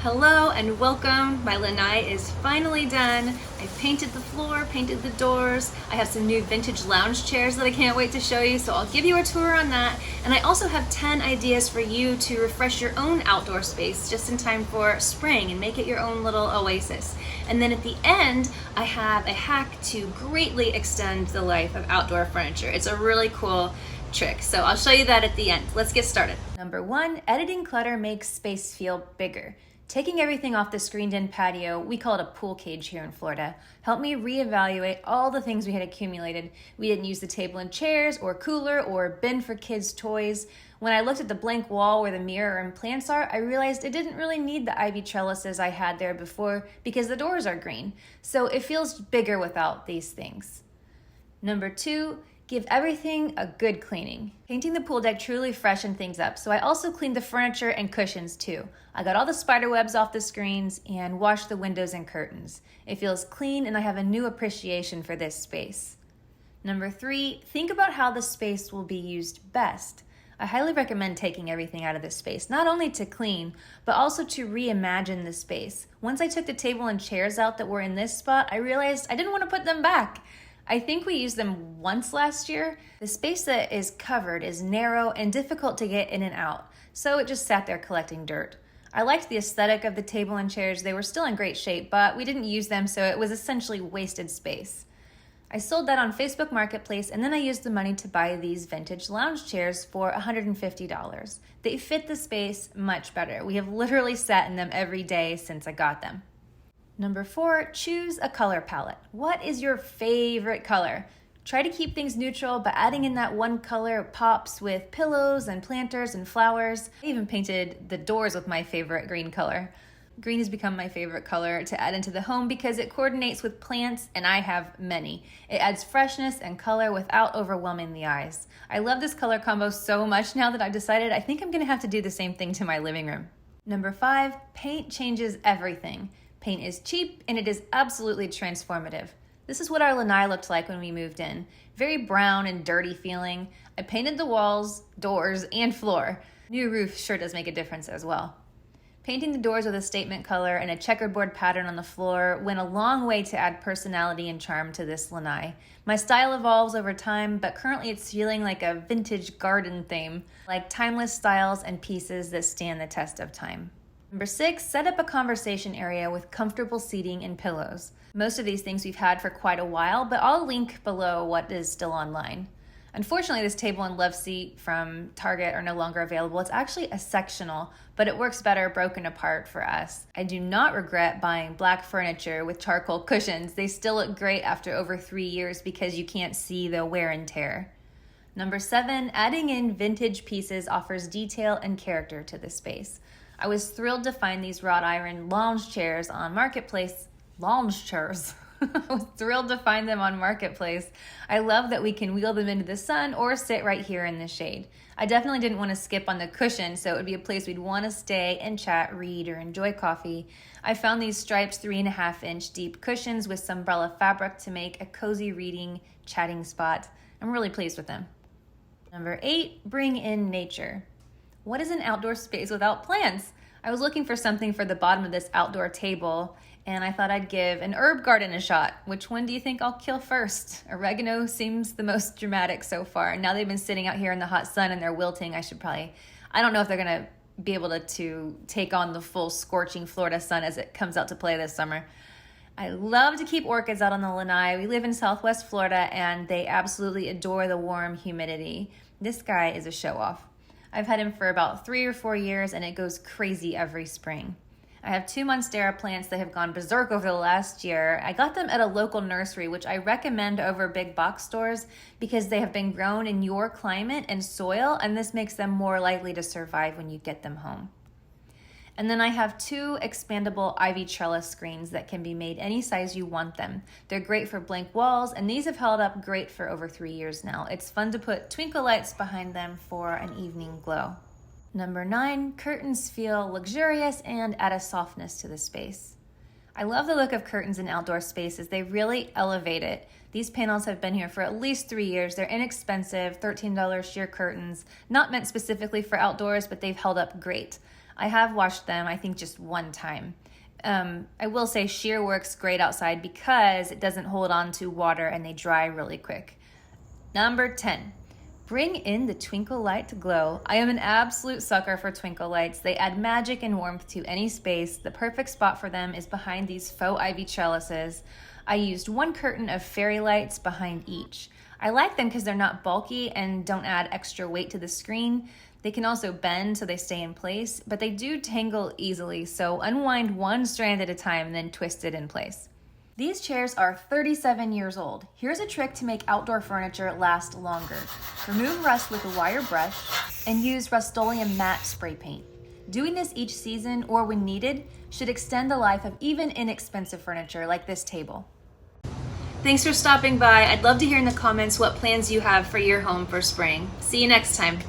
Hello and welcome. My lanai is finally done. I painted the floor, painted the doors. I have some new vintage lounge chairs that I can't wait to show you, so I'll give you a tour on that. And I also have 10 ideas for you to refresh your own outdoor space just in time for spring and make it your own little oasis. And then at the end, I have a hack to greatly extend the life of outdoor furniture. It's a really cool trick. So I'll show you that at the end. Let's get started. Number 1, editing clutter makes space feel bigger. Taking everything off the screened-in patio, we call it a pool cage here in Florida, helped me reevaluate all the things we had accumulated. We didn't use the table and chairs or cooler or bin for kids' toys. When I looked at the blank wall where the mirror and plants are, I realized it didn't really need the ivy trellises I had there before because the doors are green. So it feels bigger without these things. Number 2, give everything a good cleaning. Painting the pool deck truly freshened things up, so I also cleaned the furniture and cushions too. I got all the spider webs off the screens and washed the windows and curtains. It feels clean and I have a new appreciation for this space. Number 3, think about how the space will be used best. I highly recommend taking everything out of this space, not only to clean, but also to reimagine the space. Once I took the table and chairs out that were in this spot, I realized I didn't want to put them back. I think we used them once last year. The space that is covered is narrow and difficult to get in and out, so it just sat there collecting dirt. I liked the aesthetic of the table and chairs. They were still in great shape, but we didn't use them, so it was essentially wasted space. I sold that on Facebook Marketplace, and then I used the money to buy these vintage lounge chairs for $150. They fit the space much better. We have literally sat in them every day since I got them. Number 4, choose a color palette. What is your favorite color? Try to keep things neutral, but adding in that one color pops with pillows and planters and flowers. I even painted the doors with my favorite green color. Green has become my favorite color to add into the home because it coordinates with plants, and I have many. It adds freshness and color without overwhelming the eyes. I love this color combo so much now that I've decided I think I'm gonna have to do the same thing to my living room. Number 5, paint changes everything. Paint is cheap and it is absolutely transformative. This is what our lanai looked like when we moved in. Very brown and dirty feeling. I painted the walls, doors, and floor. New roof sure does make a difference as well. Painting the doors with a statement color and a checkerboard pattern on the floor went a long way to add personality and charm to this lanai. My style evolves over time, but currently it's feeling like a vintage garden theme, like timeless styles and pieces that stand the test of time. Number 6, set up a conversation area with comfortable seating and pillows. Most of these things we've had for quite a while, but I'll link below what is still online. Unfortunately, this table and love seat from Target are no longer available. It's actually a sectional, but it works better broken apart for us. I do not regret buying black furniture with charcoal cushions. They still look great after over 3 years because you can't see the wear and tear. Number 7, adding in vintage pieces offers detail and character to the space. I was thrilled to find these wrought iron lounge chairs on Marketplace. Lounge chairs. I was thrilled to find them on Marketplace. I love that we can wheel them into the sun or sit right here in the shade. I definitely didn't want to skip on the cushion, so it would be a place we'd want to stay and chat, read, or enjoy coffee. I found these striped 3.5-inch deep cushions with some umbrella fabric to make a cozy reading, chatting spot. I'm really pleased with them. Number 8, bring in nature. What is an outdoor space without plants? I was looking for something for the bottom of this outdoor table, and I thought I'd give an herb garden a shot. Which one do you think I'll kill first? Oregano seems the most dramatic so far. Now they've been sitting out here in the hot sun and they're wilting. I don't know if they're gonna be able to take on the full scorching Florida sun as it comes out to play this summer. I love to keep orchids out on the lanai. We live in Southwest Florida and they absolutely adore the warm humidity. This guy is a show off. I've had him for about 3 or 4 years and it goes crazy every spring. I have 2 Monstera plants that have gone berserk over the last year. I got them at a local nursery, which I recommend over big box stores because they have been grown in your climate and soil, and this makes them more likely to survive when you get them home. And then I have 2 expandable ivy trellis screens that can be made any size you want them. They're great for blank walls, and these have held up great for over 3 years now. It's fun to put twinkle lights behind them for an evening glow. Number 9, curtains feel luxurious and add a softness to the space. I love the look of curtains in outdoor spaces. They really elevate it. These panels have been here for at least 3 years. They're inexpensive, $13 sheer curtains, not meant specifically for outdoors, but they've held up great. I have washed them, I think just one time. I will say sheer works great outside because it doesn't hold on to water and they dry really quick. Number 10, bring in the twinkle light to glow. I am an absolute sucker for twinkle lights. They add magic and warmth to any space. The perfect spot for them is behind these faux ivy trellises. I used one curtain of fairy lights behind each. I like them because they're not bulky and don't add extra weight to the screen. They can also bend so they stay in place, but they do tangle easily, so unwind one strand at a time and then twist it in place. These chairs are 37 years old. Here's a trick to make outdoor furniture last longer. Remove rust with a wire brush and use Rust-Oleum matte spray paint. Doing this each season or when needed should extend the life of even inexpensive furniture like this table. Thanks for stopping by. I'd love to hear in the comments what plans you have for your home for spring. See you next time.